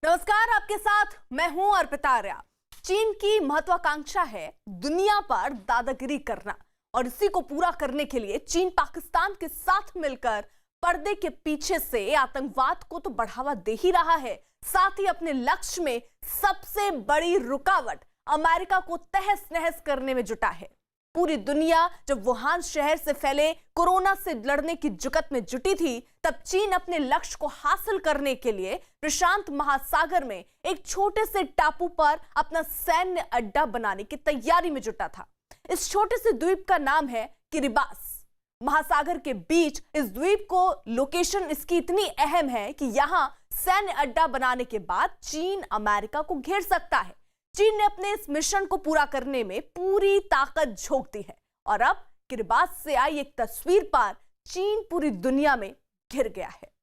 नमस्कार, आपके साथ मैं हूं अर्पिता आर्या। चीन की महत्वाकांक्षा है दुनिया पर दादागिरी करना और इसी को पूरा करने के लिए चीन पाकिस्तान के साथ मिलकर पर्दे के पीछे से आतंकवाद को तो बढ़ावा दे ही रहा है, साथ ही अपने लक्ष्य में सबसे बड़ी रुकावट अमेरिका को तहस नहस करने में जुटा है। पूरी दुनिया जब वुहान शहर से फैले कोरोना से लड़ने की जुगत में जुटी थी, तब चीन अपने लक्ष्य को हासिल करने के लिए प्रशांत महासागर में एक छोटे से टापू पर अपना सैन्य अड्डा बनाने की तैयारी में जुटा था। इस छोटे से द्वीप का नाम है किरिबास। महासागर के बीच इस द्वीप को लोकेशन इसकी इतनी अहम है कि यहां सैन्य अड्डा बनाने के बाद चीन अमेरिका को घेर सकता है। चीन ने अपने इस मिशन को पूरा करने में पूरी ताकत झोंक दी है और अब किरिबास से आई एक तस्वीर पर चीन पूरी दुनिया में घिर गया है।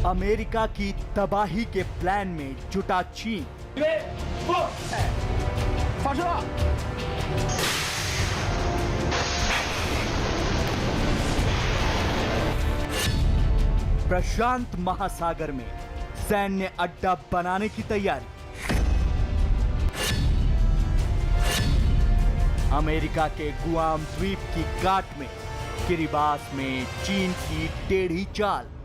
अमेरिका की तबाही के प्लान में जुटा चीन। प्रशांत महासागर में सैन्य अड्डा बनाने की तैयारी। अमेरिका के गुआम द्वीप की गांठ में किरिबास में चीन की टेढ़ी चाल।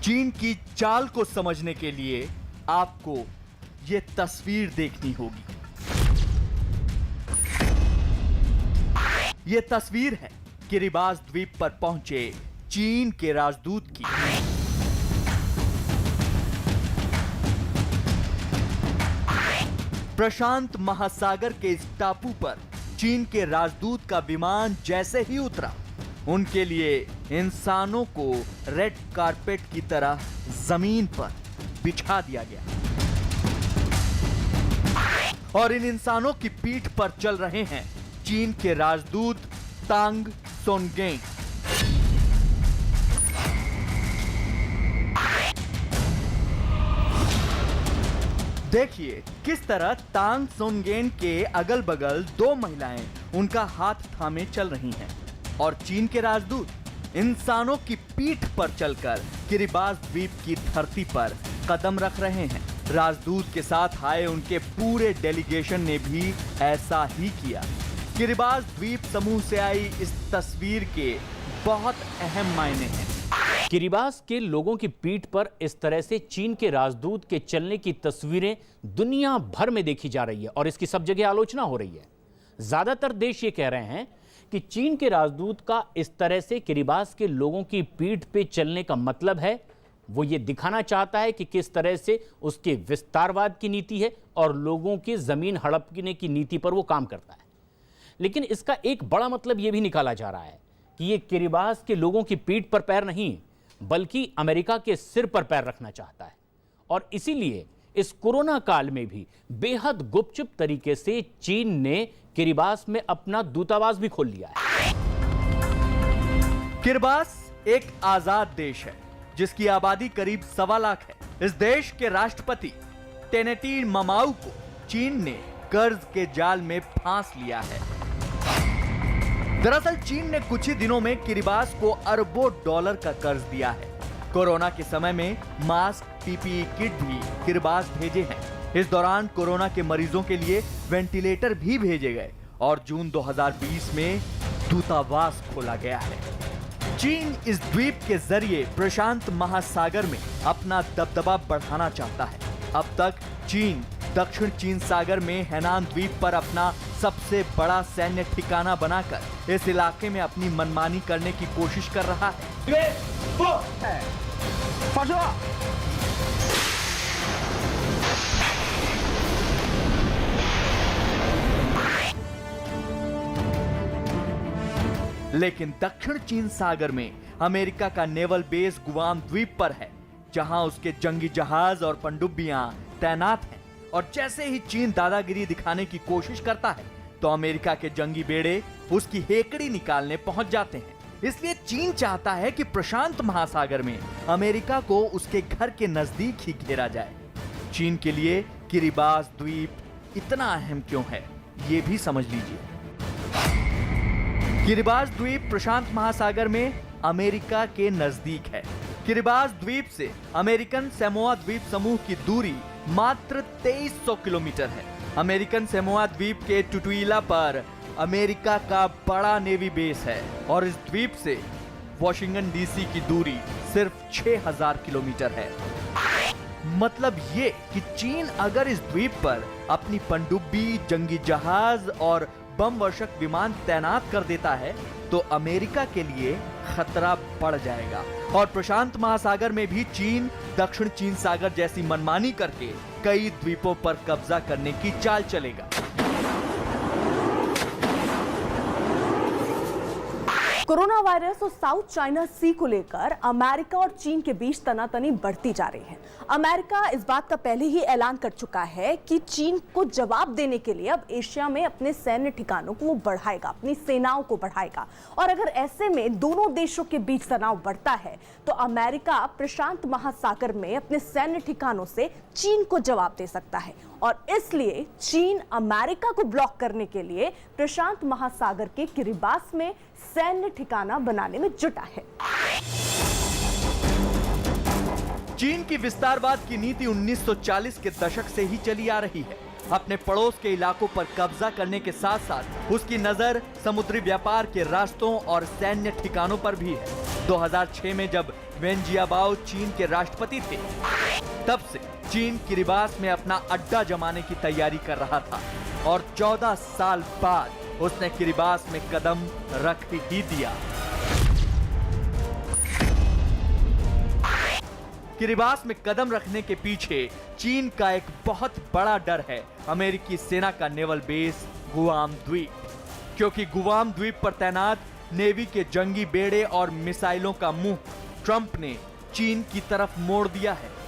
चीन की चाल को समझने के लिए आपको यह तस्वीर देखनी होगी। यह तस्वीर है किरिबास द्वीप पर पहुंचे चीन के राजदूत की। प्रशांत महासागर के इस टापू पर चीन के राजदूत का विमान जैसे ही उतरा, उनके लिए इंसानों को रेड कारपेट की तरह जमीन पर बिछा दिया गया और इन इंसानों की पीठ पर चल रहे हैं चीन के राजदूत तांग सोनगेन। देखिए किस तरह तांग सोनगेन के अगल बगल दो महिलाएं उनका हाथ थामे चल रही हैं और चीन के राजदूत इंसानों की पीठ पर चलकर किरिबास द्वीप की धरती पर कदम रख रहे हैं। राजदूत के साथ आए उनके पूरे डेलीगेशन ने भी ऐसा ही किया। किरिबास द्वीप समूह से आई इस तस्वीर के बहुत अहम मायने हैं। किरिबास के लोगों की पीठ पर इस तरह से चीन के राजदूत के चलने की तस्वीरें दुनिया भर में देखी जा रही है और इसकी सब जगह आलोचना हो रही है। ज्यादातर देश ये कह रहे हैं कि चीन के राजदूत का इस तरह से किरिबास के लोगों की पीठ पे चलने का मतलब है वो ये दिखाना चाहता है कि किस तरह से उसके विस्तारवाद की नीति है और लोगों की जमीन हड़पने की नीति पर वो काम करता है। लेकिन इसका एक बड़ा मतलब ये भी निकाला जा रहा है कि ये किरिबास के लोगों की पीठ पर पैर नहीं बल्कि अमेरिका के सिर पर पैर रखना चाहता है और इसीलिए इस कोरोना काल में भी बेहद गुपचुप तरीके से चीन ने किरिबास में अपना दूतावास भी खोल लिया है। किरिबास एक आजाद देश है जिसकी आबादी करीब 1.25 लाख है। इस देश के राष्ट्रपति टेनेटी ममाऊ को चीन ने कर्ज के जाल में फांस लिया है। दरअसल चीन ने कुछ ही दिनों में किरिबास को अरबों डॉलर का कर्ज दिया है। कोरोना के समय में मास्क, पीपीई किट भी किरिबास भेजे हैं। इस दौरान कोरोना के मरीजों के लिए वेंटिलेटर भी भेजे गए और जून 2020 में दूतावास खोला गया है। चीन इस द्वीप के जरिए प्रशांत महासागर में अपना दबदबा बढ़ाना चाहता है। अब तक चीन दक्षिण चीन सागर में हैनान द्वीप पर अपना सबसे बड़ा सैन्य ठिकाना बनाकर इस इलाके में अपनी मनमानी करने की कोशिश कर रहा है। लेकिन दक्षिण चीन सागर में अमेरिका का नेवल बेस गुआम द्वीप पर है, जहां उसके जंगी जहाज और पनडुब्बियां तैनात हैं। और जैसे ही चीन दादागिरी दिखाने की कोशिश करता है तो अमेरिका के जंगी बेड़े उसकी हेकड़ी निकालने पहुंच जाते हैं। इसलिए चीन चाहता है कि प्रशांत महासागर में अमेरिका को उसके घर के नजदीक ही घेरा जाए। चीन के लिए किरिबास द्वीप इतना अहम क्यों है, ये भी समझ लीजिए। किरिबास द्वीप प्रशांत महासागर में अमेरिका के नजदीक है। किरिबास द्वीप से अमेरिकन सैमोआ द्वीप समूह की दूरी मात्र 2300 किलोमीटर है। अमेरिकन सैमोआ द्वीप के टुटुइला पर अमेरिका का बड़ा नेवी बेस है और इस द्वीप से वॉशिंगटन डीसी की दूरी सिर्फ 6000 किलोमीटर है। मतलब ये कि चीन अगर इस द्वीप पर अपनी पनडुब्बी, जंगी जहाज और बम वर्षक विमान तैनात कर देता है तो अमेरिका के लिए खतरा बढ़ जाएगा और प्रशांत महासागर में भी चीन दक्षिण चीन सागर जैसी मनमानी करके कई द्वीपों पर कब्जा करने की चाल चलेगा। कोरोना वायरस और साउथ चाइना सी को लेकर अमेरिका और चीन के बीच तनातनी बढ़ती जा रही है। अमेरिका इस बात का पहले ही ऐलान कर चुका है कि चीन को जवाब देने के लिए अब एशिया में अपने सैन्य ठिकानों को वो बढ़ाएगा, अपनी सेनाओं को बढ़ाएगा। और अगर ऐसे में दोनों देशों के बीच तनाव बढ़ता है तो अमेरिका प्रशांत महासागर में अपने सैन्य ठिकानों से चीन को जवाब दे सकता है और इसलिए चीन अमेरिका को ब्लॉक करने के लिए प्रशांत महासागर के किरिबास में सैन्य ठिकाना बनाने में जुटा है। चीन की विस्तारवाद की नीति 1940 के दशक से ही चली आ रही है। अपने पड़ोस के इलाकों पर कब्जा करने के साथ साथ उसकी नजर समुद्री व्यापार के रास्तों और सैन्य ठिकानों पर भी है। 2006 में जब वेन जियाबाओ चीन के राष्ट्रपति थे, तब से चीन किरिबास में अपना अड्डा जमाने की तैयारी कर रहा था और 14 साल बाद उसने किरिबास में कदम रख ही दिया। किरिबास में कदम रखने के पीछे चीन का एक बहुत बड़ा डर है, अमेरिकी सेना का नेवल बेस गुआम द्वीप। क्योंकि गुआम द्वीप पर तैनात नेवी के जंगी बेड़े और मिसाइलों का मुंह ट्रंप ने चीन की तरफ मोड़ दिया है।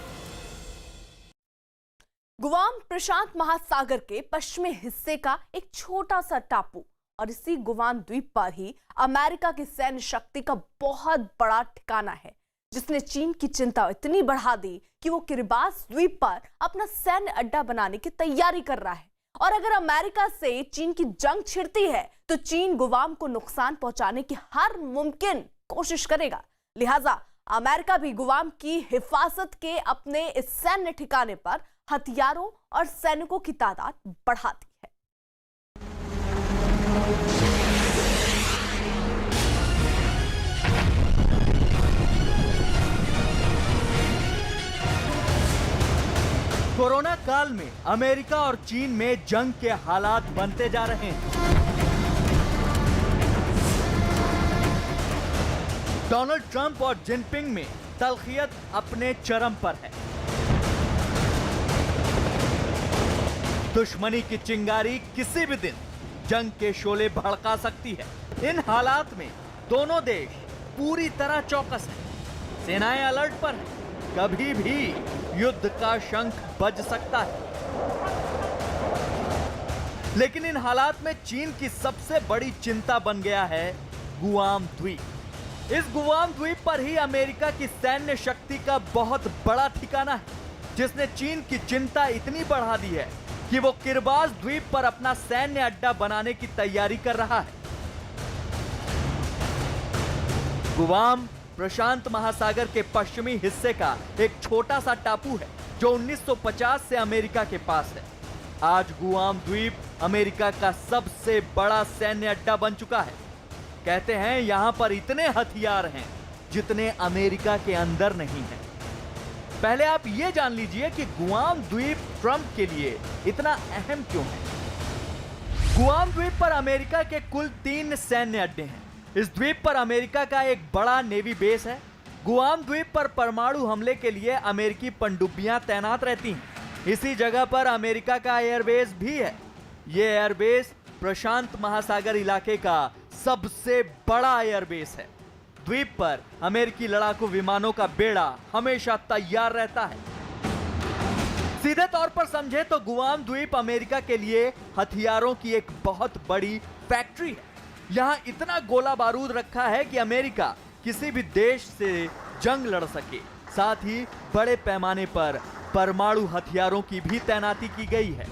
गुआम प्रशांत महासागर के पश्चिमी हिस्से का एक छोटा सा टापू और इसी गुआम द्वीप पर ही अमेरिका की सैन्य शक्ति का बहुत बड़ा ठिकाना है, जिसने चीन की चिंता इतनी बढ़ा दी कि वो किरिबास द्वीप पर अपना सैन्य अड्डा बनाने की तैयारी कर रहा है। और अगर अमेरिका से चीन की जंग छिड़ती है तो चीन गुआम को नुकसान पहुंचाने की हर मुमकिन कोशिश करेगा। लिहाजा अमेरिका भी गुआम की हिफाजत के अपने इस सैन्य ठिकाने पर हथियारों और सैनिकों की तादाद बढ़ाती है। कोरोना काल में अमेरिका और चीन में जंग के हालात बनते जा रहे हैं। डोनाल्ड ट्रंप और जिनपिंग में तल्खियत अपने चरम पर है। दुश्मनी की चिंगारी किसी भी दिन जंग के शोले भड़का सकती है। इन हालात में दोनों देश पूरी तरह चौकस हैं। सेनाएं अलर्ट पर हैं। कभी भी युद्ध का शंख बज सकता है। लेकिन इन हालात में चीन की सबसे बड़ी चिंता बन गया है गुआम द्वीप। इस गुआम द्वीप पर ही अमेरिका की सैन्य शक्ति का बहुत बड़ा ठिकाना है, जिसने चीन की चिंता इतनी बढ़ा दी है कि वो किरिबास द्वीप पर अपना सैन्य अड्डा बनाने की तैयारी कर रहा है। गुआम प्रशांत महासागर के पश्चिमी हिस्से का एक छोटा सा टापू है जो 1950 से अमेरिका के पास है। आज गुआम द्वीप अमेरिका का सबसे बड़ा सैन्य अड्डा बन चुका है। कहते हैं यहां पर इतने हथियार हैं जितने अमेरिका के अंदर नहीं हैं। पहले आप यह जान लीजिए कि गुआम द्वीप ट्रंप के लिए इतना अहम क्यों है। गुआम द्वीप पर अमेरिका के कुल 3 सैन्य अड्डे हैं। इस द्वीप पर अमेरिका का एक बड़ा नेवी बेस है। गुआम द्वीप पर परमाणु हमले के लिए अमेरिकी पनडुब्बियां तैनात रहती हैं। इसी जगह पर अमेरिका का एयरबेस भी है। यह एयरबेस प्रशांत महासागर इलाके का सबसे बड़ा एयरबेस है। द्वीप पर अमेरिकी लड़ाकू विमानों का बेड़ा हमेशा तैयार रहता है। सीधे तौर पर समझे तो गुआम द्वीप अमेरिका के लिए हथियारों की एक बहुत बड़ी फैक्ट्री है। यहाँ इतना गोला बारूद रखा है कि अमेरिका किसी भी देश से जंग लड़ सके। साथ ही बड़े पैमाने पर परमाणु हथियारों की भी तैनाती की गई है।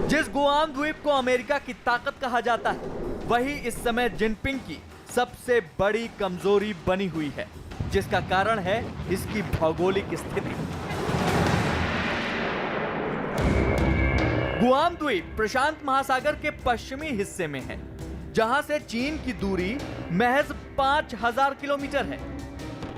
जिस गुआम द्वीप को अमेरिका की ताकत कहा जाता है, वही इस समय जिनपिंग की सबसे बड़ी कमजोरी बनी हुई है, जिसका कारण है इसकी भौगोलिक स्थिति। गुआम द्वीप प्रशांत महासागर के पश्चिमी हिस्से में है, जहां से चीन की दूरी महज 5000 किलोमीटर है।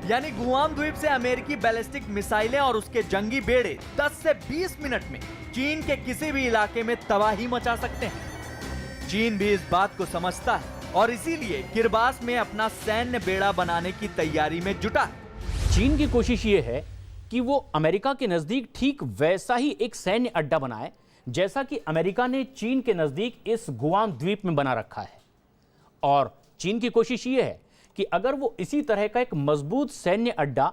यानी गुआम द्वीप से अमेरिकी बैलिस्टिक मिसाइलें और उसके जंगी बेड़े 10 से 20 मिनट में चीन के किसी भी इलाके में तबाही मचा सकते हैं। चीन भी इस बात को समझता है और इसीलिए किरबास में अपना सैन्य बेड़ा बनाने की तैयारी में जुटा है। चीन की कोशिश यह है कि वो अमेरिका के नजदीक ठीक वैसा ही एक सैन्य अड्डा बनाए जैसा कि अमेरिका ने चीन के नजदीक इस गुआम द्वीप में बना रखा है। और चीन की कोशिश यह है कि अगर वो इसी तरह का एक मजबूत सैन्य अड्डा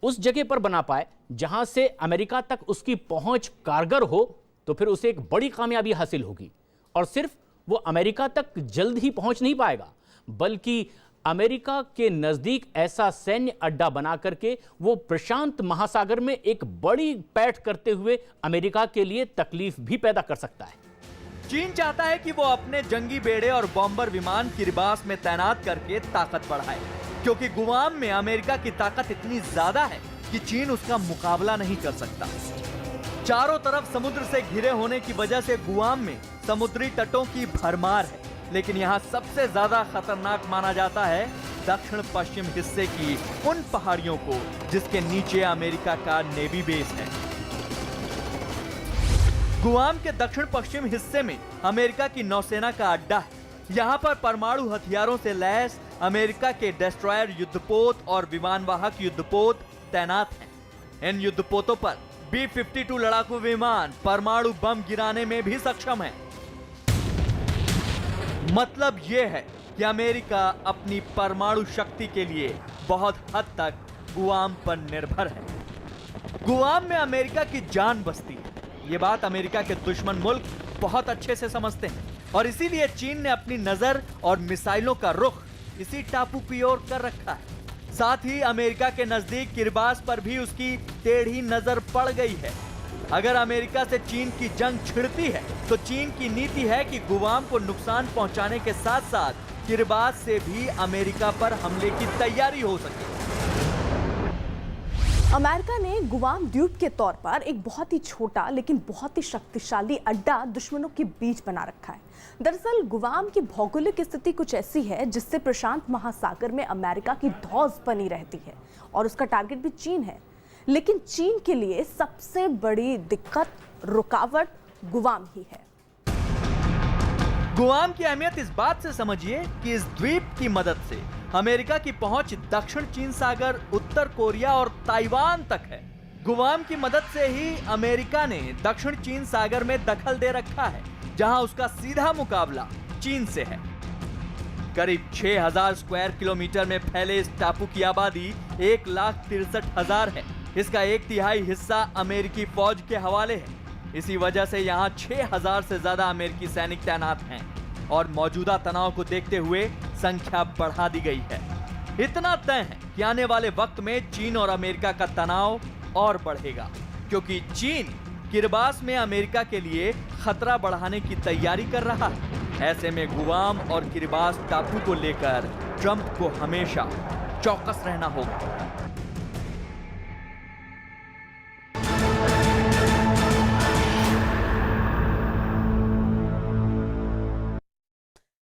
उस जगह पर बना पाए जहां से अमेरिका तक उसकी पहुंच कारगर हो, तो फिर उसे एक बड़ी कामयाबी हासिल होगी। और सिर्फ वो अमेरिका तक जल्द ही पहुंच नहीं पाएगा, बल्कि अमेरिका के नजदीक ऐसा सैन्य अड्डा बना करके वो प्रशांत महासागर में एक बड़ी पैठ करते हुए अमेरिका के लिए तकलीफ भी पैदा कर सकता है। चीन चाहता है कि वो अपने जंगी बेड़े और बॉम्बर विमान किरबास में तैनात करके ताकत बढ़ाए, क्योंकि गुआम में अमेरिका की ताकत इतनी ज्यादा है कि चीन उसका मुकाबला नहीं कर सकता। चारों तरफ समुद्र से घिरे होने की वजह से गुआम में समुद्री तटों की भरमार है, लेकिन यहाँ सबसे ज्यादा खतरनाक माना जाता है दक्षिण पश्चिम हिस्से की उन पहाड़ियों को जिसके नीचे अमेरिका का नेवी बेस है। गुआम के दक्षिण पश्चिम हिस्से में अमेरिका की नौसेना का अड्डा है। यहाँ पर परमाणु हथियारों से लैस अमेरिका के डेस्ट्रॉयर युद्धपोत और विमानवाहक युद्धपोत तैनात हैं। इन युद्धपोतों पर B-52 लड़ाकू विमान परमाणु बम गिराने में भी सक्षम है। मतलब यह है कि अमेरिका अपनी परमाणु शक्ति के लिए बहुत हद तक गुआम पर निर्भर है। गुआम में अमेरिका की जान बसती है, ये बात अमेरिका के दुश्मन मुल्क बहुत अच्छे से समझते हैं और इसीलिए चीन ने अपनी नजर और मिसाइलों का रुख इसी टापू की ओर कर रखा है। साथ ही अमेरिका के नजदीक किरबास पर भी उसकी टेढ़ी नजर पड़ गई है। अगर अमेरिका से चीन की जंग छिड़ती है तो चीन की नीति है कि गुआम को नुकसान पहुंचाने के साथ साथ किरबास से भी अमेरिका पर हमले की तैयारी हो सके। अमेरिका ने गुआम द्वीप के तौर पर एक बहुत ही छोटा लेकिन बहुत ही शक्तिशाली अड्डा दुश्मनों के बीच बना रखा है। दरअसल गुआम की भौगोलिक स्थिति कुछ ऐसी है जिससे प्रशांत महासागर में अमेरिका की धौंस बनी रहती है और उसका टारगेट भी चीन है। लेकिन चीन के लिए सबसे बड़ी दिक्कत, रुकावट गुआम ही है। गुआम की अहमियत इस बात से समझिए कि इस द्वीप की मदद से अमेरिका की पहुंच दक्षिण चीन सागर, उत्तर कोरिया और ताइवान तक है। गुआम की मदद से ही अमेरिका ने दक्षिण चीन सागर में दखल दे रखा है, जहां उसका सीधा मुकाबला चीन से है। करीब 6000 स्क्वायर किलोमीटर में फैले इस टापू की आबादी 1,63,000 है। इसका 1/3 हिस्सा अमेरिकी फौज के हवाले है। इसी वजह से यहाँ 6000 से ज्यादा अमेरिकी सैनिक तैनात हैं और मौजूदा तनाव को देखते हुए संख्या बढ़ा दी गई है। इतना तय है कि आने वाले वक्त में चीन और अमेरिका का तनाव और बढ़ेगा, क्योंकि चीन किरबास में अमेरिका के लिए खतरा बढ़ाने की तैयारी कर रहा है। ऐसे में गुआम और किरबास टापू को लेकर ट्रंप को हमेशा चौकस रहना होगा।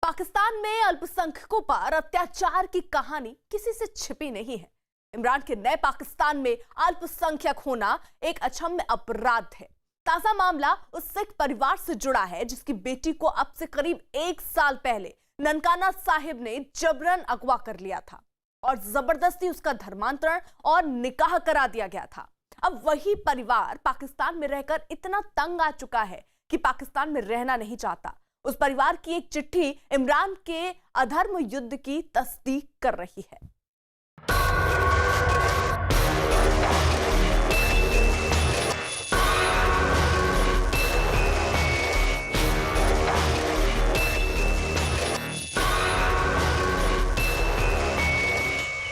पाकिस्तान में अल्पसंख्यकों पर अत्याचार की कहानी किसी से छिपी नहीं है। इमरान के नए पाकिस्तान में अल्पसंख्यक होना एक अक्षम्य अपराध है। ताजा मामला उस सिख परिवार से जुड़ा है जिसकी बेटी को अब से करीब 1 साल पहले ननकाना साहिब ने जबरन अगवा कर लिया था और जबरदस्ती उसका धर्मांतरण और निकाह करा दिया गया था। अब वही परिवार पाकिस्तान में रहकर इतना तंग आ चुका है कि पाकिस्तान में रहना नहीं चाहता। उस परिवार की एक चिट्ठी इमरान के अधर्म युद्ध की तस्दीक कर रही है।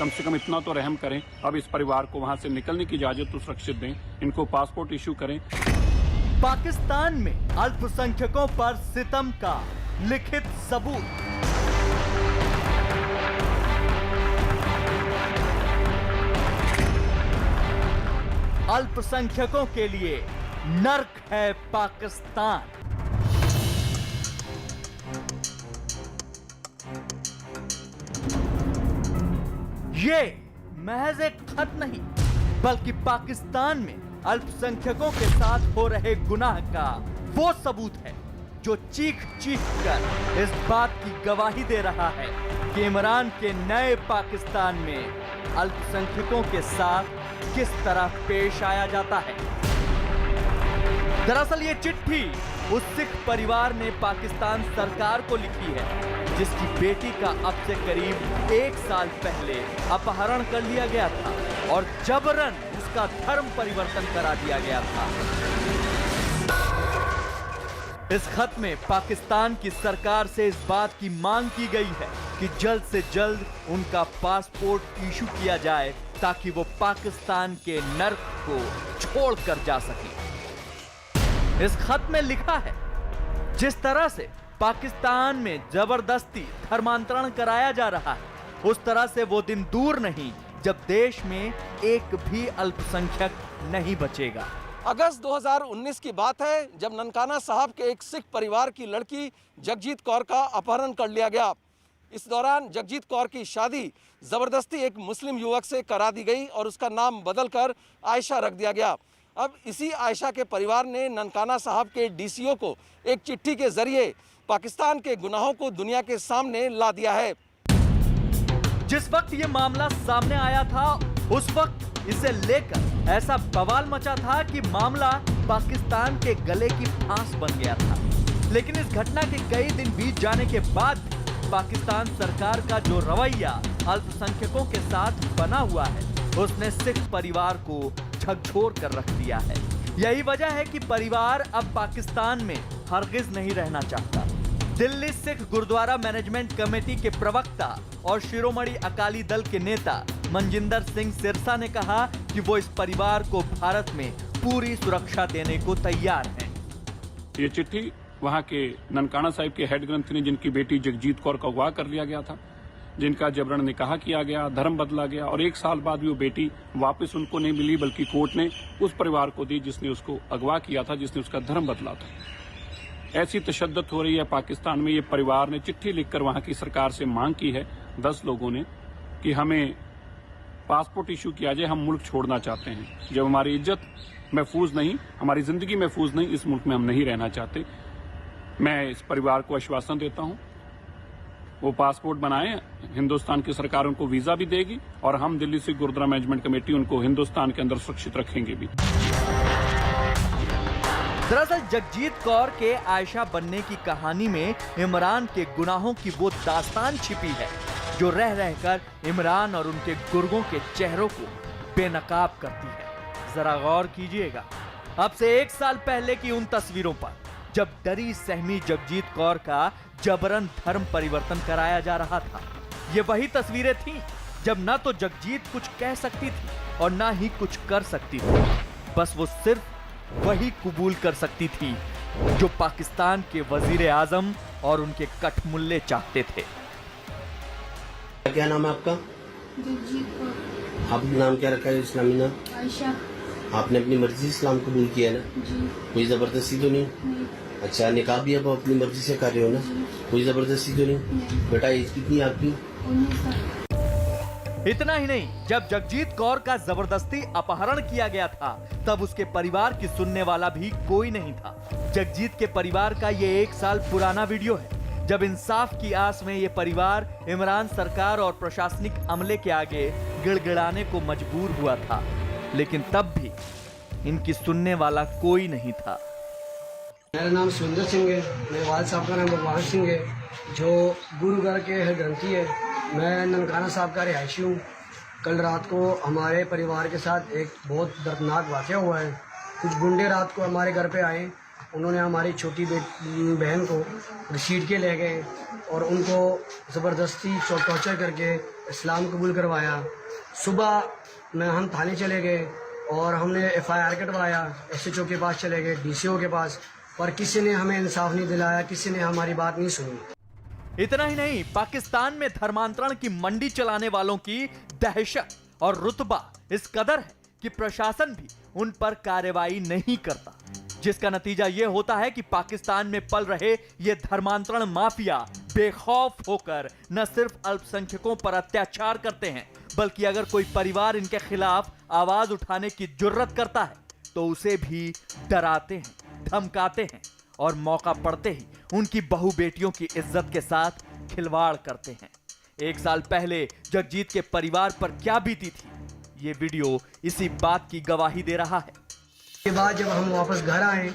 कम से कम इतना तो रहम करें, अब इस परिवार को वहां से निकलने की इजाजत तो सुरक्षित दें, इनको पासपोर्ट इशू करें। पाकिस्तान में अल्पसंख्यकों पर सितम का लिखित सबूत। अल्पसंख्यकों के लिए नर्क है पाकिस्तान। ये महज एक खत नहीं, बल्कि पाकिस्तान में अल्पसंख्यकों के साथ हो रहे गुनाह का वो सबूत है जो चीख चीख कर इस बात की गवाही दे रहा है कि इमरान के नए पाकिस्तान में अल्पसंख्यकों के साथ किस तरह पेश आया जाता है। दरअसल ये चिट्ठी उस सिख परिवार ने पाकिस्तान सरकार को लिखी है जिसकी बेटी का अब से करीब 1 साल पहले अपहरण कर लिया गया था और जबरन उसका धर्म परिवर्तन करा दिया गया था। इस खत में पाकिस्तान की सरकार से इस बात की मांग की गई है कि जल्द से जल्द उनका पासपोर्ट इशू किया जाए ताकि वो पाकिस्तान के नर्क को छोड़कर जा सके। इस खत में लिखा है, जिस तरह से पाकिस्तान में जबरदस्ती धर्मांतरण कराया जा रहा है, उस तरह से वो दिन दूर नहीं जब देश में एक भी अल्पसंख्यक नहीं बचेगा। अगस्त 2019 की बात है जब ननकाना साहब के एक सिख परिवार की लड़की जगजीत कौर का अपहरण कर लिया गया। इस दौरान जगजीत कौर की शादी जबरदस्ती एक मुस्लिम युवक से करा दी गई और उसका नाम बदलकर आयशा रख दिया गया। अब इसी आयशा के परिवार ने ननकाना साहब के डीसीओ को एक चिट्ठी के जरिए पाकिस्तान के गुनाहों को दुनिया के सामने ला दिया है। जिस वक्त ये मामला सामने आया था उस वक्त इसे लेकर ऐसा बवाल मचा था कि मामला पाकिस्तान के गले की फांस बन गया था। लेकिन इस घटना के कई दिन बीत जाने के बाद पाकिस्तान सरकार का जो रवैया अल्पसंख्यकों के साथ बना हुआ है उसने सिख परिवार को झकझोर कर रख दिया है। यही वजह है कि परिवार अब पाकिस्तान में हरगिज नहीं रहना चाहता। दिल्ली सिख गुरुद्वारा मैनेजमेंट कमेटी के प्रवक्ता और शिरोमणि अकाली दल के नेता मनजिंदर सिंह सिरसा ने कहा कि वो इस परिवार को भारत में पूरी सुरक्षा देने को तैयार है। ये चिट्ठी वहाँ के ननकाना साहिब के हेड ग्रंथी ने जिनकी बेटी जगजीत कौर को अगवा कर लिया गया था, जिनका जबरन निकाह किया गया, धर्म बदला गया और 1 साल बाद भी वो बेटी वापस उनको नहीं मिली बल्कि कोर्ट ने उस परिवार को दी जिसने उसको अगवा किया था, जिसने उसका धर्म बदला था। ऐसी तशद्दुद हो रही है पाकिस्तान में। ये परिवार ने चिट्ठी लिखकर वहाँ की सरकार से मांग की है 10 लोगों ने कि हमें पासपोर्ट इशू किया जाए, हम मुल्क छोड़ना चाहते हैं। जब हमारी इज्जत महफूज नहीं, हमारी जिंदगी महफूज नहीं, इस मुल्क में हम नहीं रहना चाहते। मैं इस परिवार को आश्वासन देता हूँ वो पासपोर्ट बनाए, हिंदुस्तान की सरकार उनको वीजा भी देगी और हम दिल्ली से गुरुद्वारा मैनेजमेंट कमेटी उनको हिंदुस्तान के अंदर सुरक्षित रखेंगे भी। दरअसल जगजीत कौर के आयशा बनने की कहानी में इमरान के गुनाहों की वो दास्तान छिपी है जो रह रहकर इमरान और उनके गुर्गों के चेहरों को बेनकाब करती है। जरा गौर कीजिएगा, अब से 1 साल पहले की उन तस्वीरों पर जब डरी सहमी जगजीत कौर का जबरन धर्म परिवर्तन कराया जा रहा था। ये वही तस्वीरें थीं जब ना तो जगजीत कुछ कह सकती थी और ना ही कुछ कर सकती थी। बस वो सिर्फ वही कबूल कर सकती थी जो पाकिस्तान के वजीर आजम और उनके कठमुल्ले चाहते थे। क्या नाम है आपका? जगजीत कौर। आपका नाम क्या रखा है इस्लामी नाम? आयशा। आपने अपनी मर्जी से इस्लाम कबूल किया ना? जी। कोई जबरदस्ती तो नहीं? नहीं। अच्छा, निकाह भी आप अपनी मर्जी से कर रहे हो ना? कोई जबरदस्ती तो नहीं? बेटा एज कितनी आपकी? 19 साल। इतना ही नहीं, जब जगजीत कौर का जबरदस्ती अपहरण किया गया था तब उसके परिवार की सुनने वाला भी कोई नहीं था। जगजीत के परिवार का ये 1 साल पुराना वीडियो है जब इंसाफ की आस में ये परिवार इमरान सरकार और प्रशासनिक अमले के आगे गिड़गिड़ाने को मजबूर हुआ था, लेकिन तब भी इनकी सुनने वाला कोई नहीं था। मेरा नाम सुंदर सिंह है, मेरे वालिद साहब का नाम भगवान सिंह है जो गुरुद्वारा के हेड ग्रंथी है। मैं ननकाना साहब का रिहायशी हूँ। कल रात को हमारे परिवार के साथ एक बहुत दर्दनाक वाक़या हुआ है। कुछ गुंडे रात को हमारे घर पे आए उन्होंने हमारी छोटी बहन को घसीट के ले गए और उनको ज़बरदस्ती टॉर्चर करके इस्लाम कबूल करवाया। सुबह में हम थाने चले गए और हमने FIR कटवाया, SHO के पास चले गए, DCO के पास, पर किसी ने हमें इंसाफ नहीं दिलाया, किसी ने हमारी बात नहीं सुनी। इतना ही नहीं, पाकिस्तान में धर्मांतरण की मंडी चलाने वालों की दहशत और रुतबा इस कदर है कि प्रशासन भी उन पर कार्रवाई नहीं करता, जिसका नतीजा यह होता है कि पाकिस्तान में पल रहे ये धर्मांतरण माफिया बेखौफ होकर न सिर्फ अल्पसंख्यकों पर अत्याचार करते हैं, बल्कि अगर कोई परिवार इनके खिलाफ आवाज उठाने की जुर्रत करता है तो उसे भी डराते हैं, धमकाते हैं और मौका पड़ते ही उनकी बहू बेटियों की इज्जत के साथ खिलवाड़ करते हैं। 1 साल पहले जगजीत के परिवार पर क्या बीती थी, ये वीडियो इसी बात की गवाही दे रहा है। के बाद जब हम वापस घर आए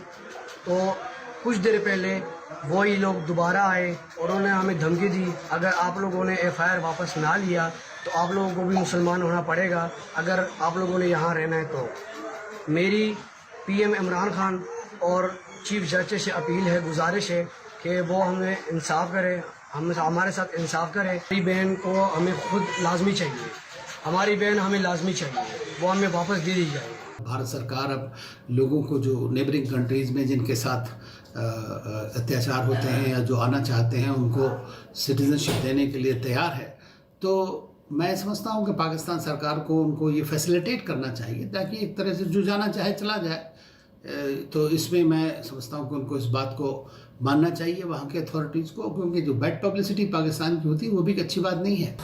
तो कुछ देर पहले वही लोग दोबारा आए और उन्होंने हमें धमकी दी, अगर आप लोगों ने FIR वापस ना लिया तो आप लोगों को भी मुसलमान होना पड़ेगा, अगर आप लोगों ने यहाँ रहना है तो। मेरी PM इमरान खान और चीफ जस्टिस से अपील है, गुजारिश है कि वो हमें इंसाफ करे, हमारे साथ इंसाफ करे। हमारी बहन को हमें खुद लाजमी चाहिए, हमारी बहन हमें लाजमी चाहिए, वो हमें वापस दे दी जाए। भारत सरकार अब लोगों को जो नेबरिंग कंट्रीज़ में जिनके साथ अत्याचार होते हैं या जो आना चाहते हैं उनको सिटीजनशिप देने के लिए तैयार है, तो मैं समझता हूं कि पाकिस्तान सरकार को उनको ये फैसिलिटेट करना चाहिए ताकि एक तरह से जो जाना चाहे चला जाए। तो इसमें मैं समझता हूं कि उनको इस बात को मानना चाहिए वहाँ के अथॉरिटीज़ को, क्योंकि जो बैड पब्लिसिटी पाकिस्तान की होती है वो भी एक अच्छी बात नहीं है।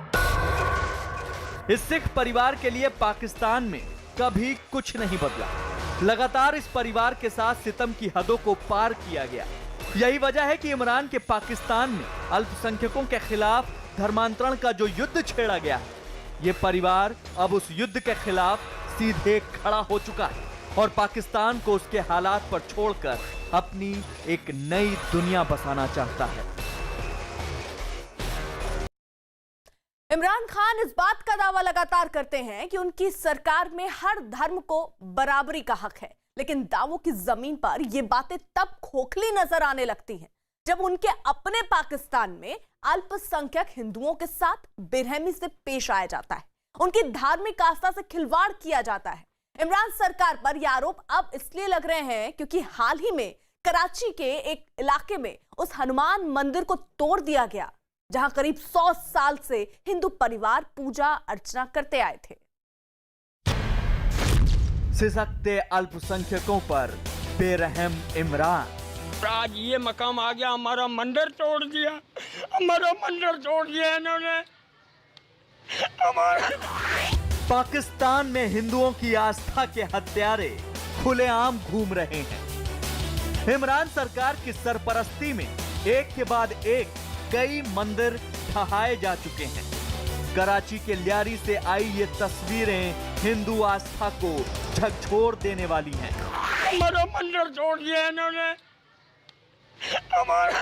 इस सिख परिवार के लिए पाकिस्तान में कभी कुछ नहीं बदला। लगातार इस परिवार के साथ सितम की हदों को पार किया गया। यही वजह है कि इमरान के पाकिस्तान में अल्पसंख्यकों के खिलाफ धर्मांतरण का जो युद्ध छेड़ा गया है, ये परिवार अब उस युद्ध के खिलाफ सीधे खड़ा हो चुका है और पाकिस्तान को उसके हालात पर छोड़कर अपनी एक नई दुनिया बसाना चाहता है। इमरान खान इस बात का दावा लगातार करते हैं कि उनकी सरकार में हर धर्म को बराबरी का हक है, लेकिन दावों की जमीन पर ये बातें तब खोखली नजर आने लगती हैं जब उनके अपने पाकिस्तान में अल्पसंख्यक हिंदुओं के साथ बेरहमी से पेश आया जाता है, उनकी धार्मिक आस्था से खिलवाड़ किया जाता है। इमरान सरकार पर यह आरोप अब इसलिए लग रहे हैं क्योंकि हाल ही में कराची के एक इलाके में उस हनुमान मंदिर को तोड़ दिया गया जहां करीब 100 साल से हिंदू परिवार पूजा अर्चना करते आए थे। सिसकते अल्पसंख्यकों पर बेरहम इमरान। आज ये मकाम आ गया, हमारा मंदिर तोड़ दिया, हमारा मंदिर तोड़ दिया इन्होंने हमारा। पाकिस्तान में हिंदुओं की आस्था के हत्यारे खुलेआम घूम रहे हैं। इमरान सरकार की सरपरस्ती में एक के बाद एक कई मंदिर ढहाए जा चुके हैं। कराची के लियारी से आई ये तस्वीरें हिंदू आस्था को झकझोर देने वाली हैं। हमारा मंदिर तोड़ दिया इन्होंने हमारा।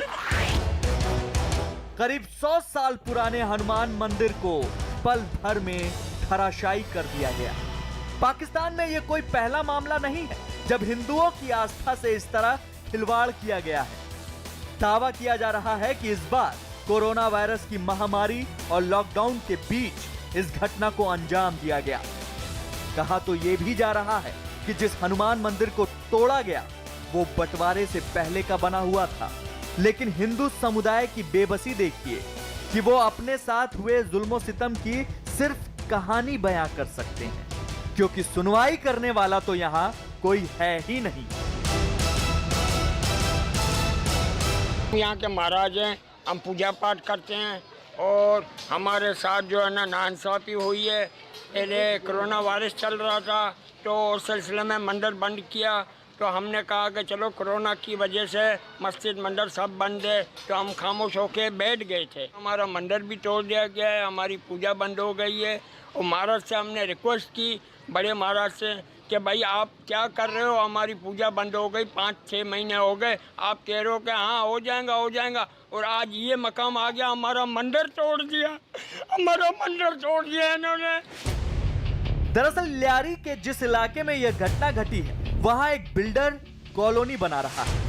करीब 100 साल पुराने हनुमान मंदिर को पल भर में धराशायी कर दिया गया। पाकिस्तान में यह कोई पहला मामला नहीं है जब हिंदुओं की आस्था से इस तरह खिलवाड़ किया गया है। दावा किया जा रहा है कि इस बार कोरोना वायरस की महामारी और लॉकडाउन के बीच इस घटना को अंजाम दिया गया। कहा तो यह भी जा रहा है कि जिस हनुमान मंदिर को तोड़ा गया वो बंटवारे से पहले का बना हुआ था, लेकिन हिंदू समुदाय की बेबसी देखिए कि वो अपने साथ हुए जुल्म सितम की सिर्फ कहानी बयां कर सकते हैं, क्योंकि सुनवाई करने वाला तो यहां कोई है ही नहीं। यहाँ के महाराज हैं, हम पूजा पाठ करते हैं और हमारे साथ जो है ना नाइंसाफी हुई है। पहले कोरोना वायरस चल रहा था तो उस सिलसिले में मंदिर बंद किया, तो हमने कहा कि चलो कोरोना की वजह से मस्जिद मंदिर सब बंद है, तो हम खामोश होके बैठ गए थे। हमारा मंदिर भी तोड़ दिया गया है, हमारी पूजा बंद हो गई है। और महाराज से हमने रिक्वेस्ट की, बड़े महाराज से, कि भाई आप क्या कर रहे हो, हमारी पूजा बंद हो गई, 5-6 महीने हो गए, आप कह रहे हो कि हाँ हो जाएगा, और आज ये मकाम आ गया, हमारा मंदिर तोड़ दिया, हमारा मंदिर तोड़ दिया इन्होंने। दरअसल लियारी के जिस इलाके में यह घटना घटी है वहां एक बिल्डर कॉलोनी बना रहा है।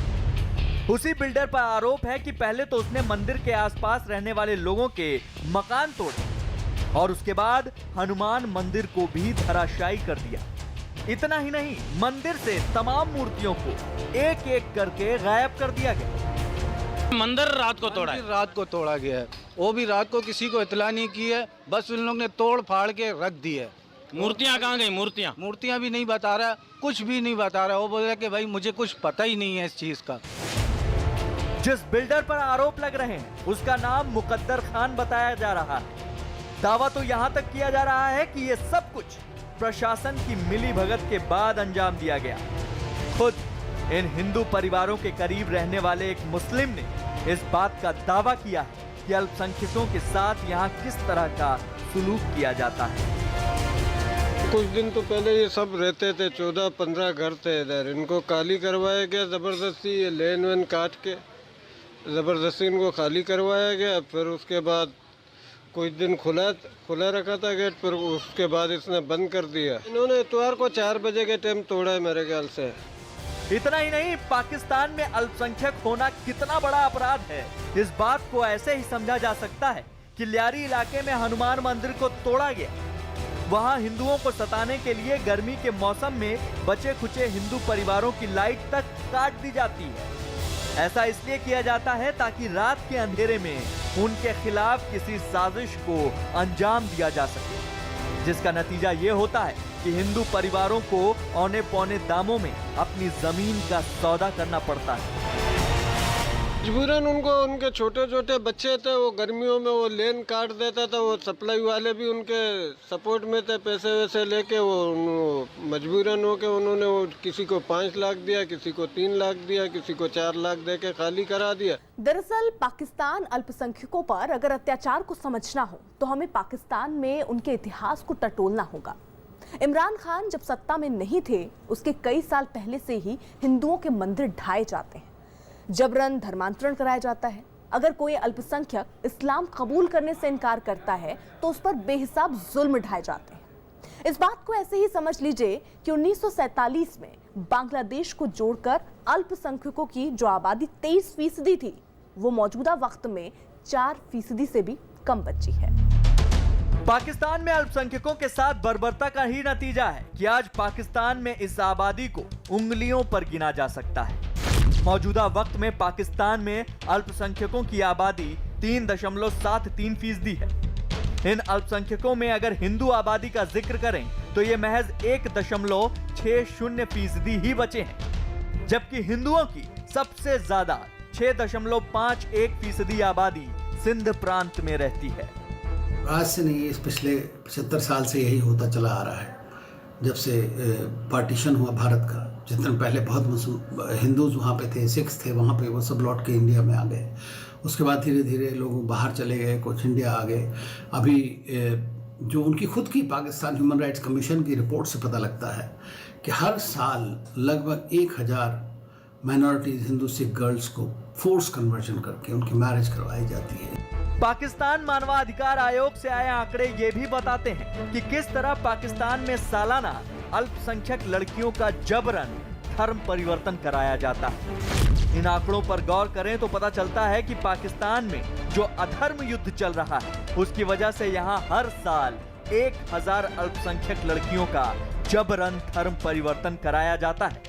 उसी बिल्डर पर आरोप है कि पहले तो उसने मंदिर के आसपास रहने वाले लोगों के मकान तोड़े और उसके बाद हनुमान मंदिर को भी धराशायी कर दिया। इतना ही नहीं, मंदिर से तमाम मूर्तियों को एक एक करके गायब कर दिया गया। मंदिर रात को तोड़ा गया है, वो भी रात को किसी को इतला नहीं की है, बस उन लोग ने तोड़ फाड़ के रख दी है। मूर्तियां कहाँ गई? मूर्तियां भी नहीं बता रहा, कुछ भी नहीं बता रहा। वो बोल रहा कि भाई मुझे कुछ पता ही नहीं है इस चीज का। जिस बिल्डर पर आरोप लग रहे हैं उसका नाम मुकद्दर खान बताया जा रहा है। दावा तो यहां तक किया जा रहा है कि ये सब कुछ प्रशासन की मिलीभगत के बाद अंजाम दिया गया। खुद इन हिंदू परिवारों के करीब रहने वाले एक मुस्लिम ने इस बात का दावा किया है कि अल्पसंख्यकों के साथ यहाँ किस तरह का सुलूक किया जाता है। कुछ दिन तो पहले ये सब रहते थे, 14-15 घर थे इधर। इनको खाली करवाया गया जबरदस्ती, ये लेन वेन काट के जबरदस्ती इनको खाली करवाया गया। फिर उसके बाद कुछ दिन खुला रखा था गेट, फिर उसके बाद इसने बंद कर दिया। इन्होंने इतवार को 4 बजे के टाइम तोड़ा है मेरे ख्याल से। इतना ही नहीं, पाकिस्तान में अल्पसंख्यक होना कितना बड़ा अपराध है, इस बात को ऐसे ही समझा जा सकता है कि लियारी इलाके में हनुमान मंदिर को तोड़ा गया। वहां हिंदुओं को सताने के लिए गर्मी के मौसम में बचे खुचे हिंदू परिवारों की लाइट तक काट दी जाती है। ऐसा इसलिए किया जाता है ताकि रात के अंधेरे में उनके खिलाफ किसी साजिश को अंजाम दिया जा सके, जिसका नतीजा ये होता है कि हिंदू परिवारों को औने पौने दामों में अपनी जमीन का सौदा करना पड़ता है। मजबूरन उनको, उनके छोटे छोटे बच्चे थे, वो गर्मियों में वो लेन काट देता था। वो सप्लाई वाले भी उनके सपोर्ट में थे, पैसे वैसे लेके वो मजबूरन हो के उन्होंने वो किसी को 5 लाख दिया, किसी को 3 लाख दिया, किसी को 4 लाख दे के खाली करा दिया। दरअसल पाकिस्तान अल्पसंख्यकों पर अगर अत्याचार को समझना हो तो हमें पाकिस्तान में उनके इतिहास को टटोलना होगा। इमरान खान जब सत्ता में नहीं थे, उसके कई साल पहले से ही हिंदुओं के मंदिर ढाए जाते हैं, जबरन धर्मांतरण कराया जाता है। अगर कोई अल्पसंख्यक इस्लाम कबूल करने से इनकार करता है तो उस पर बेहिसाब जुल्म ढाए जाते हैं। इस बात को ऐसे ही समझ लीजिए कि 1947 में बांग्लादेश को जोड़कर अल्पसंख्यकों की जो आबादी 23% थी, वो मौजूदा वक्त में 4% से भी कम बची है। पाकिस्तान में अल्पसंख्यकों के साथ बर्बरता का ही नतीजा है कि आज पाकिस्तान में इस आबादी को उंगलियों पर गिना जा सकता है। मौजूदा वक्त में पाकिस्तान में अल्पसंख्यकों की आबादी 3.73% है। इन अल्पसंख्यकों में अगर हिंदू आबादी का जिक्र करें तो ये महज 1.60% ही बचे हैं, जबकि हिंदुओं की सबसे ज्यादा 6.51% आबादी सिंध प्रांत में रहती है। आज से नहीं, इस पिछले 75 साल से यही होता चला आ रहा है। जब से पार्टीशन हुआ भारत का, जितने पहले बहुत हिंदूज वहाँ पे थे, सिख्स थे वहाँ पे, वो सब लौट के इंडिया में आ गए। उसके बाद धीरे धीरे लोग बाहर चले गए, कुछ इंडिया आ गए। अभी जो उनकी खुद की पाकिस्तान ह्यूमन राइट्स कमीशन की रिपोर्ट से पता लगता है कि हर साल लगभग 1000 माइनॉरिटीज हिंदू सिख गर्ल्स को फोर्स कन्वर्जन करके उनकी मैरिज करवाई जाती है। पाकिस्तान मानवाधिकार आयोग से आए आंकड़े ये भी बताते हैं कि किस तरह पाकिस्तान में सालाना अल्पसंख्यक लड़कियों का जबरन धर्म परिवर्तन कराया जाता है। इन आंकड़ों पर गौर करें तो पता चलता है कि पाकिस्तान में जो अधर्म युद्ध चल रहा है, उसकी वजह से यहाँ हर साल 1000 अल्पसंख्यक लड़कियों का जबरन धर्म परिवर्तन कराया जाता है।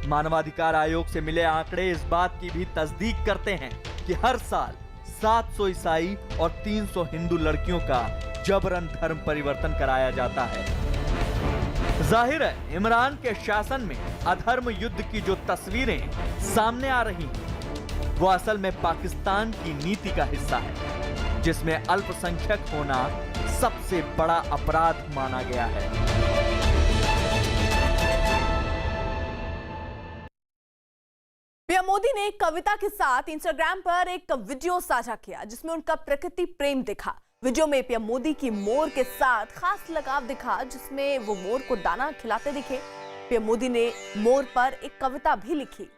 मानवाधिकार आयोग से मिले आंकड़े इस बात की भी तस्दीक करते हैं कि हर साल 700 ईसाई और 300 हिंदू लड़कियों का जबरन धर्म परिवर्तन कराया जाता है। जाहिर है, इमरान के शासन में अधर्म युद्ध की जो तस्वीरें सामने आ रही हैं, वो असल में पाकिस्तान की नीति का हिस्सा है, जिसमें अल्पसंख्यक होना सबसे बड़ा अपराध माना गया है। पीएम मोदी ने एक कविता के साथ इंस्टाग्राम पर एक वीडियो साझा किया, जिसमें उनका प्रकृति प्रेम दिखा। वीडियो में पीएम मोदी की मोर के साथ खास लगाव दिखा, जिसमें वो मोर को दाना खिलाते दिखे। पीएम मोदी ने मोर पर एक कविता भी लिखी।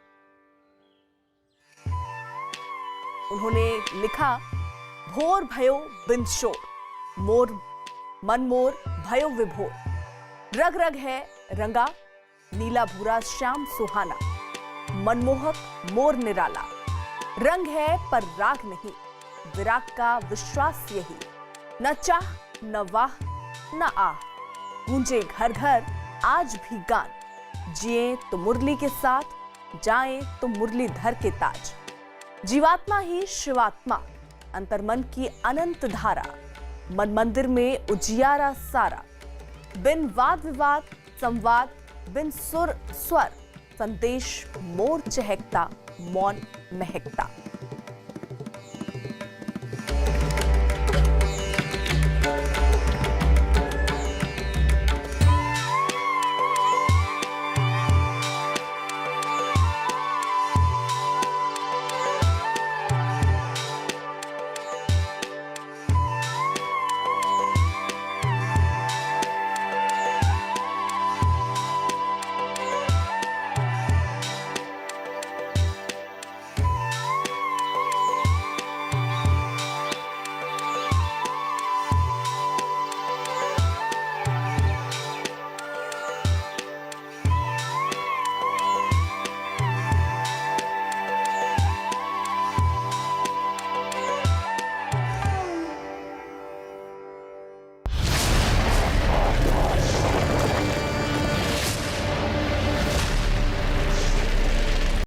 उन्होंने लिखा, भोर भयो बिंद शोर, मोर मन मोर भयो विभोर, रग रग है रंगा, नीला भूरा श्याम सुहाना, मनमोहक मोर निराला, रंग है पर राग नहीं, विराग का विश्वास यही। न चाह न वाह न आह, गूंजे घर घर आज भी गान। जिए तो मुरली के साथ, जाएं तो मुरलीधर के ताज। जीवात्मा ही शिवात्मा, अंतर्मन की अनंत धारा। मन मंदिर में उजियारा सारा। बिन वाद विवाद संवाद, बिन सुर स्वर, संदेश मोर चहकता, मौन महकता।